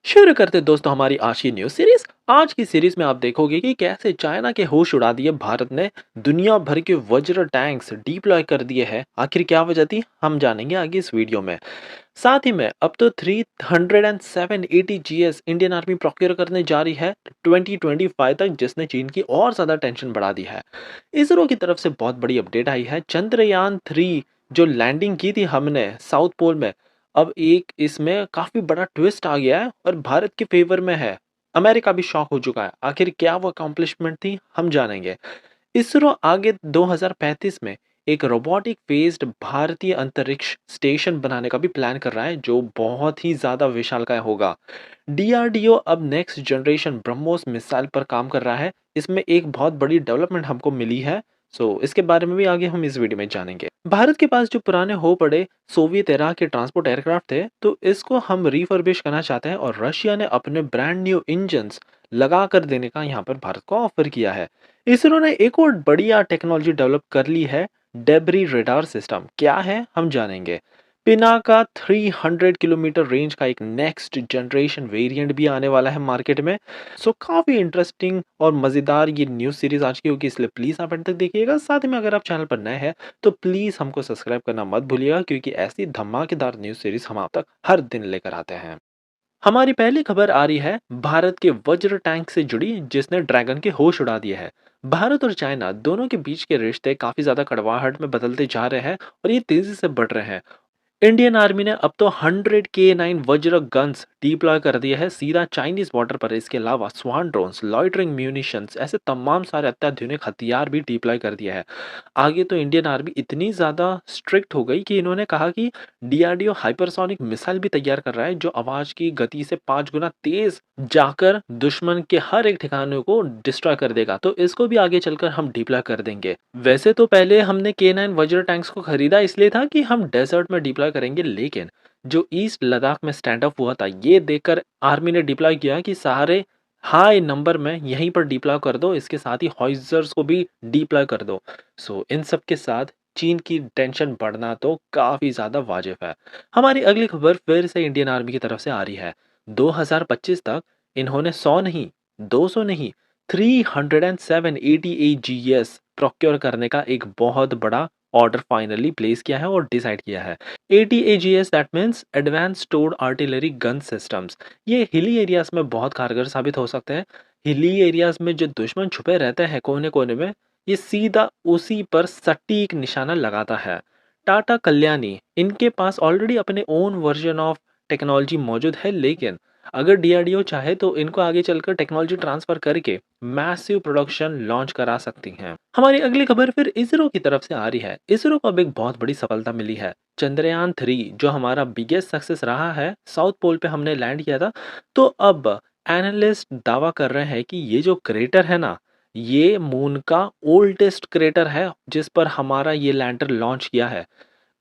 शुरू करते दोस्तों हमारी आज की न्यूज सीरीज। आज की सीरीज में आप देखोगे कि कैसे चाइना के होश उड़ा दिए भारत ने दुनिया भर के वज्र टैंक्स डिप्लॉय कर दिए हैं। आखिर क्या वजह थी हम जानेंगे आगे इस वीडियो में। साथ ही में अब तो 307 जीएस इंडियन आर्मी प्रोक्योर करने जा रही है 2025 तक, जिसने चीन की और ज्यादा टेंशन बढ़ा दी है। इसरो की तरफ से बहुत बड़ी अपडेट आई है। चंद्रयान 3 जो लैंडिंग की थी हमने साउथ पोल में, अब एक इसमें काफी बड़ा ट्विस्ट आ गया है और भारत के फेवर में है। अमेरिका भी शॉक हो चुका है। आखिर क्या वो अकॉम्प्लिशमेंट थी हम जानेंगे। इसरो आगे 2035 में एक रोबोटिक बेस्ड भारतीय अंतरिक्ष स्टेशन बनाने का भी प्लान कर रहा है, जो बहुत ही ज्यादा विशालकाय होगा। डीआरडीओ अब नेक्स्ट जनरेशन ब्रह्मोस मिसाइल पर काम कर रहा है। इसमें एक बहुत बड़ी डेवलपमेंट हमको मिली है। इसके बारे में भी आगे हम इस वीडियो में जानेंगे। भारत के पास जो पुराने हो पड़े सोवियत एरा के ट्रांसपोर्ट एयरक्राफ्ट थे, तो इसको हम रिफर्बिश करना चाहते हैं और रशिया ने अपने ब्रांड न्यू इंजन्स लगा कर देने का यहाँ पर भारत को ऑफर किया है। इसरो ने एक और बढ़िया टेक्नोलॉजी डेवलप कर ली है। डेब्री रेडार सिस्टम क्या है हम जानेंगे। पिनाका 300 किलोमीटर रेंज का एक नेक्स्ट जनरेशन वेरिएंट भी आने वाला है मार्केट में। काफी इंटरेस्टिंग और मजेदार ये न्यूज सीरीज आज की होगी, इसलिए प्लीज आप अंत तक देखिएगा। साथ ही में अगर आप चैनल पर नए हैं तो प्लीज हमको सब्सक्राइब करना मत भूलिएगा, क्योंकि ऐसी धमाकेदार न्यूज सीरीज हम आप तक हर दिन लेकर आते हैं। हमारी पहली खबर आ रही है भारत के वज्र टैंक से जुड़ी, जिसने ड्रैगन के होश उड़ा दिए हैं। भारत और चाइना दोनों के बीच के रिश्ते काफी ज्यादा कड़वाहट में बदलते जा रहे हैं और ये तेजी से बढ़ रहे हैं। इंडियन आर्मी ने अब तो 100 K9 वज्र गन्स डिप्लॉय कर दिए हैं सीधा चाइनीज बॉर्डर पर। इसके अलावा स्वान ड्रोन्स, लॉइटरिंग म्यूनिशंस, ऐसे तमाम सारे अत्याधुनिक हथियार भी डिप्लॉय कर दिया है। आगे तो इंडियन आर्मी इतनी ज्यादा स्ट्रिक्ट हो गई कि इन्होंने कहा कि डीआरडीओ हाइपरसोनिक मिसाइल भी तैयार कर रहा है, जो आवाज की गति से 5 गुना तेज जाकर दुश्मन के हर एक ठिकाने को डिस्ट्रॉय कर देगा। तो इसको भी आगे चलकर हम डिप्लॉय कर देंगे। वैसे तो पहले हमने K9 वज्र टैंक्स को खरीदा इसलिए था कि हम डेजर्ट में डिप्लॉय करेंगे, लेकिन जो ईस्ट लद्दाख में स्टैंड अप हुआ था ये देखकर आर्मी ने डिप्लॉय किया कि सारे हाई नंबर में यहीं पर डिप्लॉय कर दो। इसके साथ ही हॉइजर्स को भी डिप्लॉय कर दो। इन सब के साथ चीन की टेंशन बढ़ना तो काफी ज्यादा वाजिब है। हमारी अगली खबर फिर से इंडियन आर्मी की तरफ से आ रही है। 2025 तक इन्होंने 100 नहीं, 200 नहीं, 307 ATAGS प्रोक्योर करने का एक बहुत बड़ा ऑर्डर फाइनली प्लेस किया है और डिसाइड किया है। ATAGS दैट मीन्स एडवांस टोर्ड आर्टिलरी गन सिस्टम्स। ये हिली एरियाज में बहुत कारगर साबित हो सकते हैं। हिली एरियाज में जो दुश्मन छुपे रहते हैं कोने कोने में, ये सीधा उसी पर सटीक निशाना लगाता है। टाटा कल्याणी इनके पास ऑलरेडी अपने ओन वर्जन ऑफ टेक्नोलॉजी मौजूद है, लेकिन अगर डीआरडीओ चाहे तो इनको आगे चलकर टेक्नोलॉजी ट्रांसफर करके मैसिव प्रोडक्शन लॉन्च करा सकती हैं। हमारी अगली खबर फिर इसरो की तरफ से आ रही है। इसरो को अब एक बहुत बड़ी सफलता मिली है। चंद्रयान 3 जो हमारा बिगेस्ट सक्सेस रहा है, साउथ पोल पे हमने लैंड किया था। तो अब एनालिस्ट दावा कर रहे हैं कि ये जो क्रेटर है ना, ये मून का ओल्डेस्ट क्रेटर है जिस पर हमारा ये लैंडर लॉन्च किया है।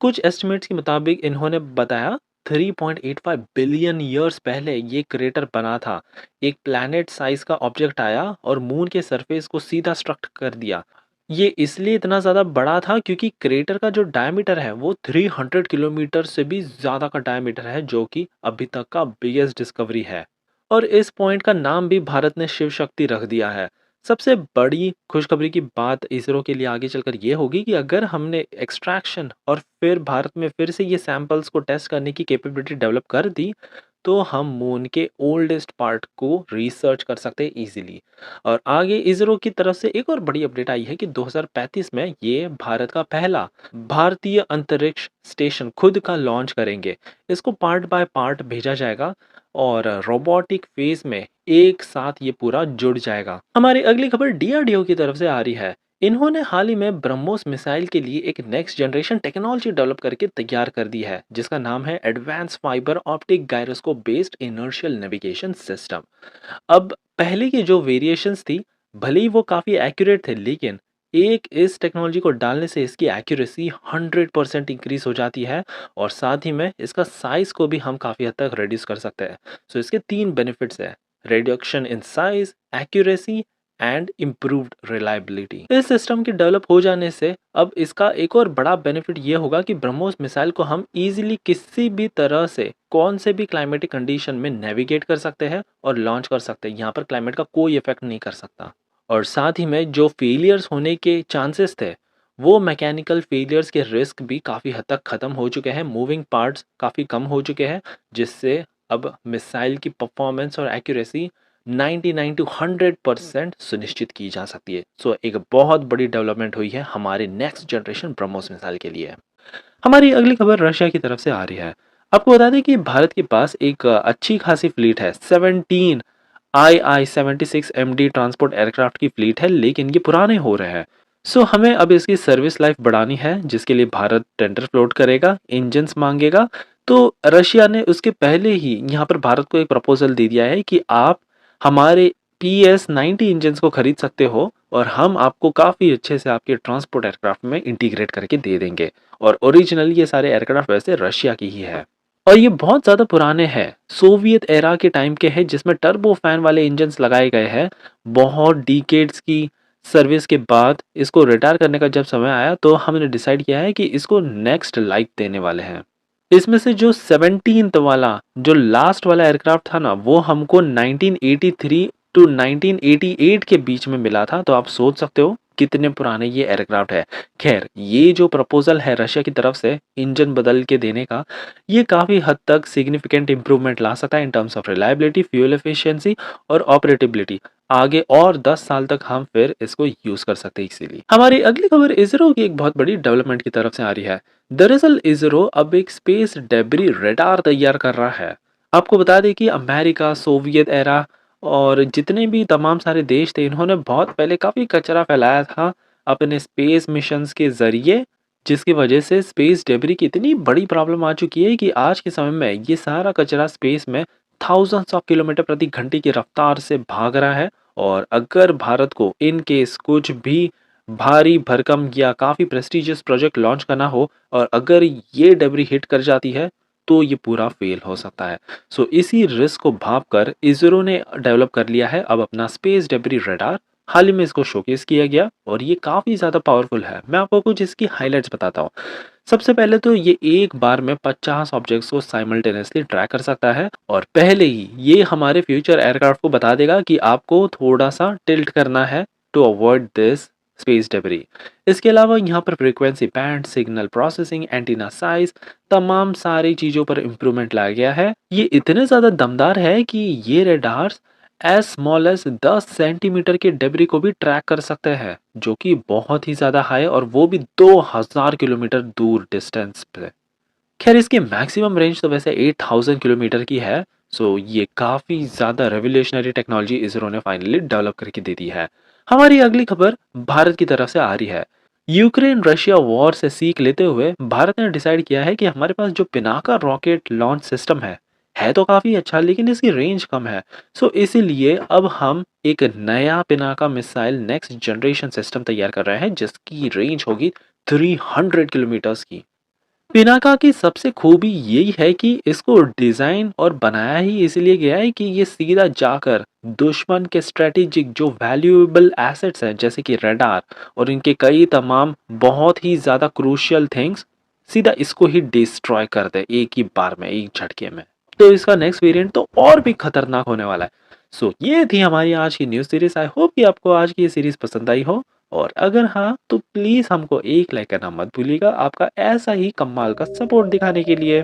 कुछ एस्टिमेट्स के मुताबिक इन्होंने बताया 3.85 बिलियन ईयर्स पहले ये क्रेटर बना था। एक प्लैनेट साइज का ऑब्जेक्ट आया और मून के सरफेस को सीधा स्ट्रक्ट कर दिया। ये इसलिए इतना ज़्यादा बड़ा था क्योंकि क्रेटर का जो डायमीटर है वो 300 किलोमीटर से भी ज़्यादा का डायमीटर है, जो कि अभी तक का बिगेस्ट डिस्कवरी है। और इस पॉइंट का नाम भी भारत ने शिव शक्ति रख दिया है। सबसे बड़ी खुशखबरी की बात इसरो के लिए आगे चलकर ये होगी कि अगर हमने एक्सट्रैक्शन और फिर भारत में फिर से ये सैंपल्स को टेस्ट करने की कैपेबिलिटी डेवलप कर दी, तो हम मून के ओल्डेस्ट पार्ट को रिसर्च कर सकते हैं इजीली। और आगे इसरो की तरफ से एक और बड़ी अपडेट आई है कि 2035 में ये भारत का पहला भारतीय अंतरिक्ष स्टेशन खुद का लॉन्च करेंगे। इसको पार्ट बाय पार्ट भेजा जाएगा और रोबोटिक फेज में एक साथ ये पूरा जुड़ जाएगा। हमारी अगली खबर डीआरडीओ की तरफ से आ रही है। इन्होंने हाल ही में ब्रह्मोस मिसाइल के लिए एक नेक्स्ट जनरेशन टेक्नोलॉजी डेवलप करके तैयार कर दी है, जिसका नाम है advance fibre optic gyroscope based inertial navigation system. अब पहले की जो वेरिएशंस थी, भले ही वो काफ़ी एक्यूरेट थे, लेकिन एक इस टेक्नोलॉजी को डालने से इसकी एक्यूरेसी 100% इंक्रीज हो जाती है और साथ ही में इसका साइज को भी हम काफ़ी हद तक रिड्यूस कर सकते हैं। इसके तीन बेनिफिट्स हैं: reduction in size, accuracy and improved reliability. इस सिस्टम के डेवलप हो जाने से अब इसका एक और बड़ा बेनिफिट ये होगा कि ब्रह्मोस मिसाइल को हम इजीली किसी भी तरह से कौन से भी क्लाइमेटिक कंडीशन में नेविगेट कर सकते हैं और लॉन्च कर सकते हैं। यहाँ पर क्लाइमेट का कोई इफेक्ट नहीं कर सकता। और साथ ही में जो फेलियर्स होने के चांसेस थे, वो मैकेनिकल फेलियर्स के रिस्क भी काफ़ी हद तक ख़त्म हो चुके हैं। मूविंग पार्ट्स काफ़ी कम हो चुके हैं, जिससे अब मिसाइल की परफॉर्मेंस और एक्यूरेसी 99 टू 100% सुनिश्चित की जा सकती है। सो एक बहुत बड़ी डेवलपमेंट हुई है हमारे नेक्स्ट जनरेशन ब्रह्मोस मिसाइल के लिए। हमारी अगली खबर रशिया की तरफ से आ रही है। आपको बता दें कि भारत के पास एक अच्छी खासी फ्लीट है। 17 II-76 MD ट्रांसपोर्ट एयरक्राफ्ट की फ्लीट है, लेकिन ये पुराने हो रहे हैं। सो हमें अब इसकी सर्विस लाइफ बढ़ानी है, जिसके लिए भारत टेंडर फ्लोट करेगा, इंजन्स मांगेगा। तो रशिया ने उसके पहले ही यहाँ पर भारत को एक प्रपोजल दे दिया है कि आप हमारे PS-90 इंजन्स को खरीद सकते हो और हम आपको काफ़ी अच्छे से आपके ट्रांसपोर्ट एयरक्राफ्ट में इंटीग्रेट करके दे देंगे। और ओरिजिनली ये सारे एयरक्राफ्ट वैसे रशिया की ही है और ये बहुत ज़्यादा पुराने हैं, सोवियत एरा के टाइम के हैं, जिसमें टर्बो फैन वाले इंजन्स लगाए गए हैं। बहुत डिकेड्स की सर्विस के बाद इसको रिटायर करने का जब समय आया तो हमने डिसाइड किया है कि इसको नेक्स्ट लाइफ देने वाले हैं। इसमें से जो 17th वाला जो लास्ट वाला एयरक्राफ्ट था ना, वो हमको 1983 टू 1988 के बीच में मिला था। तो आप सोच सकते हो कितने पुराने ये एयरक्राफ्ट है। खैर, ये जो प्रपोजल है रशिया की तरफ से इंजन बदल के देने का, ये काफ़ी हद तक सिग्निफिकेंट इंप्रूवमेंट ला सकता है in terms of reliability, fuel efficiency और ऑपरेटेबिलिटी। आगे और 10 साल तक हम फिर इसको यूज कर सकते हैं। इसीलिए हमारी अगली खबर इसरो की एक बहुत बड़ी डेवलपमेंट की तरफ से आ रही है। दरअसल इसरो अब एक स्पेस डेब्री रडार तैयार कर रहा है। आपको बता दें कि अमेरिका, सोवियत एरा और जितने भी तमाम सारे देश थे, इन्होंने बहुत पहले काफ़ी कचरा फैलाया था अपने स्पेस मिशंस के ज़रिए, जिसकी वजह से स्पेस डेब्री की इतनी बड़ी प्रॉब्लम आ चुकी है कि आज के समय में ये सारा कचरा स्पेस में थाउजेंड्स ऑफ किलोमीटर प्रति घंटे की रफ्तार से भाग रहा है। और अगर भारत को इन केस कुछ भी भारी भरकम या काफ़ी प्रेस्टिजियस प्रोजेक्ट लॉन्च करना हो और अगर ये डेब्री हिट कर जाती है, तो ये पूरा फेल हो सकता है। सो इसी रिस्क को भाप कर इसरो ने डेवलप कर लिया है अब अपना स्पेस डेब्री रडार। हाल ही में इसको शोकेस किया गया और ये काफ़ी ज़्यादा पावरफुल है। मैं आपको कुछ इसकी हाइलाइट्स बताता हूँ। सबसे पहले तो ये एक बार में 50 ऑब्जेक्ट्स को साइमल्टेनियसली ट्रैक कर सकता है और पहले ही ये हमारे फ्यूचर एयरक्राफ्ट को बता देगा कि आपको थोड़ा सा टिल्ट करना है to avoid this space debris. इसके अलावा यहाँ पर frequency band, signal processing, antenna size, तमाम सारी चीज़ों पर इम्प्रूवमेंट लाया गया है। ये इतने ज़्यादा दमदार है कि ये radars as small as 10 centimetre के डेब्री को भी ट्रैक कर सकते हैं, जो कि बहुत ही ज़्यादा हाई है और वो भी 2000 किलोमीटर दूर डिस्टेंस पे। खैर, इसकी मैक्सिमम रेंज तो वैसे 8000 किलोमीटर की है। सो ये काफ़ी ज़्यादा रेवोल्यूशनरी टेक्नोलॉजी इसरो ने फाइनली डेवलप करके दे दी है। हमारी अगली खबर भारत की तरफ से आ रही है। यूक्रेन रशिया वॉर से सीख लेते हुए भारत ने डिसाइड किया है कि हमारे पास जो पिनाका रॉकेट लॉन्च सिस्टम है तो काफ़ी अच्छा, लेकिन इसकी रेंज कम है। सो इसीलिए अब हम एक नया Pinaka missile next generation system तैयार कर रहे हैं, जिसकी रेंज होगी 300 किलोमीटर्स की। पिनाका की सबसे खूबी यही है कि इसको डिज़ाइन और बनाया ही इसलिए गया है कि ये सीधा जाकर दुश्मन के स्ट्रेटेजिक जो वैल्यूएबल एसेट्स हैं, जैसे कि रडार और इनके कई तमाम बहुत ही ज़्यादा क्रूशियल थिंग्स, सीधा इसको ही डिस्ट्रॉय कर दे एक ही बार में, एक झटके में। तो इसका नेक्स्ट वेरिएंट तो और भी खतरनाक होने वाला है। सो ये थी हमारी आज की न्यूज़ सीरीज। आई होप कि आपको आज की ये सीरीज पसंद आई हो और अगर हाँ, तो प्लीज़ हमको एक लाइक करना मत भूलिएगा, आपका ऐसा ही कमाल का सपोर्ट दिखाने के लिए।